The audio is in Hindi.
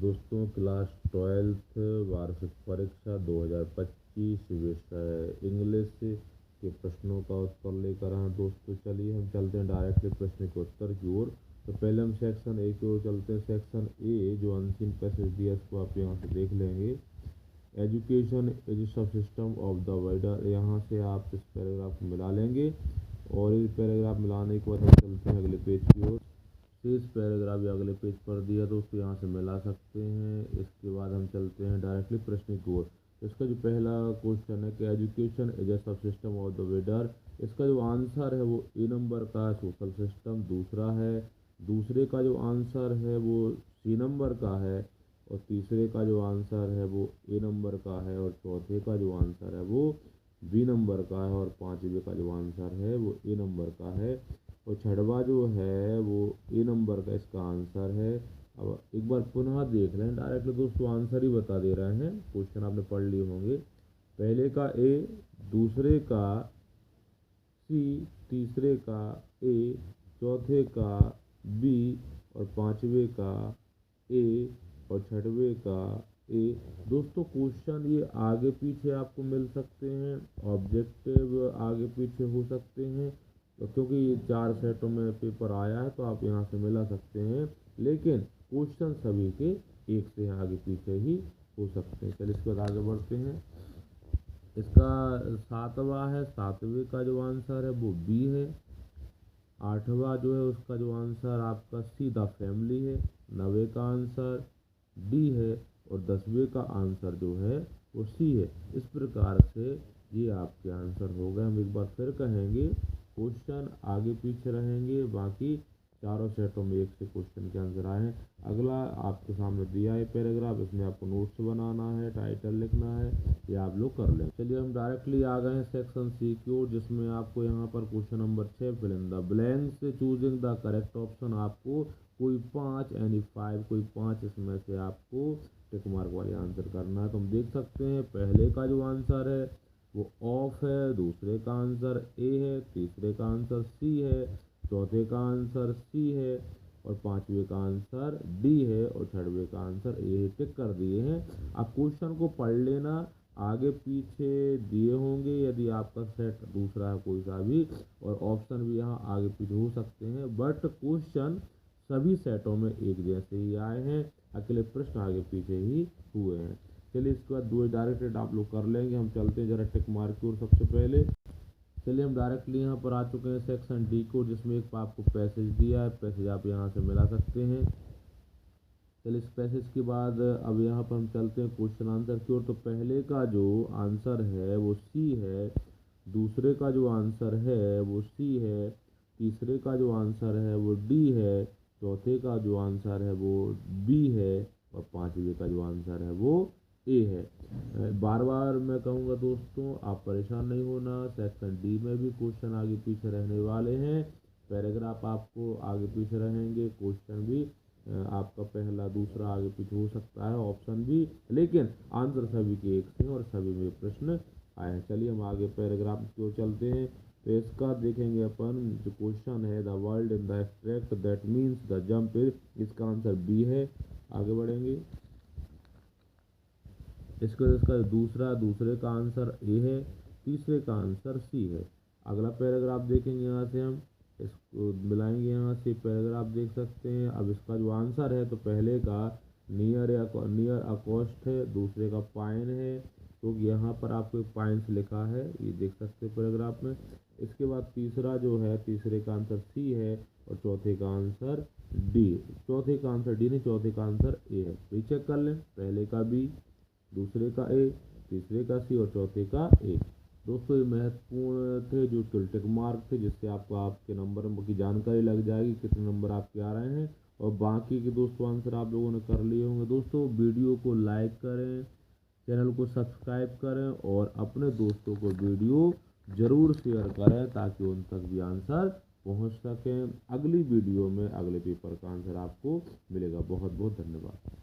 दोस्तों क्लास 12th वार्षिक परीक्षा 2025 विषय इंग्लिश के प्रश्नों का उत्तर लेकर आए दोस्तों। चलिए हम चलते हैं डायरेक्टली प्रश्न के उत्तर की ओर। तो पहले हम सेक्शन ए की ओर चलते हैं। सेक्शन ए जो अनसीन पैसेज दिया इसको आप यहाँ से देख लेंगे। एजुकेशन इज सब सिस्टम ऑफ द वर्ल्ड, यहाँ से आप इस पैराग्राफ को मिला लेंगे और इस पैराग्राफ मिलाने के बाद हम चलते हैं अगले पेज की ओर। इस पैराग्राफ या अगले पेज पर दिया दोस्तों, यहाँ से मिला सकते हैं। इसके बाद हम चलते हैं डायरेक्टली प्रश्न की ओर। इसका जो पहला क्वेश्चन है कि एजुकेशन इज ए सब सिस्टम ऑफ द वेदर, इसका जो आंसर है वो ए नंबर का सोशल सिस्टम दूसरा है। दूसरे का जो आंसर है वो सी नंबर का है और तीसरे का जो आंसर है वो ए नंबर का है और चौथे का जो आंसर है वो बी नंबर का है और पांचवे का जो आंसर है वो ए नंबर का है और छठवा जो है वो ए नंबर का इसका आंसर है। अब एक बार पुनः देख लें, डायरेक्टली दोस्तों आंसर ही बता दे रहे हैं, क्वेश्चन आपने पढ़ लिए होंगे। पहले का ए, दूसरे का सी, तीसरे का ए, चौथे का बी और पांचवे का ए और छठवे का ए। दोस्तों क्वेश्चन ये आगे पीछे आपको मिल सकते हैं, ऑब्जेक्टिव आगे पीछे हो सकते हैं, तो क्योंकि ये 4 सेटों में पेपर आया है तो आप यहाँ से मिला सकते हैं, लेकिन क्वेश्चन सभी के एक से आगे पीछे ही हो सकते हैं। चलिए इसके बाद आगे बढ़ते हैं। इसका 7वां है, 7वें का जो आंसर है वो बी है। 8वां जो है उसका जो आंसर आपका सी द फैमिली है। 9वें का आंसर डी है और 10वें का आंसर जो है वो सी है। इस प्रकार से ये आपके आंसर हो गए। हम एक बार फिर कहेंगे, क्वेश्चन आगे पीछे रहेंगे, बाकी चारों सेटों में एक से क्वेश्चन के आंसर आए हैं। अगला आपके सामने दिया है पैराग्राफ, इसमें आपको नोट्स बनाना है, टाइटल लिखना है, ये आप लोग कर लें। चलिए हम डायरेक्टली आ गए हैं सेक्शन सी की ओर, जिसमें आपको यहाँ पर question number 6 fill in the blanks choosing the correct option, आपको कोई 5 यानी 5 कोई 5 इसमें से आपको टिक मार्क वाले आंसर करना है। तो हम देख सकते हैं पहले का जो आंसर है वो ऑफ है, दूसरे का आंसर ए है, तीसरे का आंसर सी है, चौथे का आंसर सी है और पांचवे का आंसर डी है और छठवे का आंसर ए है। टिक कर दिए हैं। आप क्वेश्चन को पढ़ लेना, आगे पीछे दिए होंगे यदि आपका सेट दूसरा है कोई सा भी, और ऑप्शन भी यहाँ आगे पीछे हो सकते हैं, बट क्वेश्चन सभी सेटों में एक जैसे ही आए हैं, अकेले प्रश्न आगे पीछे ही हुए हैं। चलिए इसके बाद दो डायरेक्टेड आप लोग कर लेंगे। हम चलते हैं जरा टिक मार्क की ओर सबसे पहले। चलिए हम डायरेक्टली यहाँ पर आ चुके हैं सेक्शन डी को, जिसमें एक आपको पैसेज दिया है, पैसेज आप यहाँ से मिला सकते हैं। चलिए इस पैसेज के बाद अब यहाँ पर हम चलते हैं क्वेश्चन आंसर की ओर। तो पहले का जो आंसर है वो सी है, दूसरे का जो आंसर है वो सी है, तीसरे का जो आंसर है वो डी है, चौथे का जो आंसर है वो बी है और पांचवे का जो आंसर है वो ए है। बार बार मैं कहूँगा दोस्तों, आप परेशान नहीं होना, सेक्शन डी में भी क्वेश्चन आगे पीछे रहने वाले हैं, पैराग्राफ आपको आगे पीछे रहेंगे, क्वेश्चन भी आपका पहला दूसरा आगे पीछे हो सकता है, ऑप्शन भी, लेकिन आंसर सभी के एक से और सभी में प्रश्न आए हैं। चलिए हम आगे पैराग्राफ की ओर चलते हैं। तो इसका देखेंगे अपन, जो क्वेश्चन है the world in the abstract that means the jump is, इसका आंसर बी है। आगे बढ़ेंगे। इसका दूसरे का आंसर ए है, तीसरे का आंसर सी है। अगला पैराग्राफ देखेंगे, यहाँ से हम इसको मिलाएंगे, यहाँ से पैराग्राफ देख सकते हैं। अब इसका जो आंसर है तो पहले का नियर अकोस्ट है, दूसरे का पाइन है, तो यहाँ पर आपको पाइन्स लिखा है, ये देख सकते हैं पैराग्राफ में। इसके बाद तीसरा जो है, तीसरे का आंसर सी है और चौथे का आंसर डी, चौथे का आंसर डी नहीं, चौथे का आंसर ए है। तो चेक कर लें, पहले का बी, दूसरे का ए, तीसरे का सी और चौथे का ए। दोस्तों ये महत्वपूर्ण थे जो टिक मार्क थे, जिससे आपको आपके नंबर की जानकारी लग जाएगी कितने नंबर आपके आ रहे हैं, और बाकी के दोस्तों आंसर आप लोगों ने कर लिए होंगे। दोस्तों वीडियो को लाइक करें, चैनल को सब्सक्राइब करें और अपने दोस्तों को वीडियो ज़रूर शेयर करें ताकि उन तक भी आंसर पहुंच सकें। अगली वीडियो में अगले पेपर का आंसर आपको मिलेगा। बहुत बहुत धन्यवाद।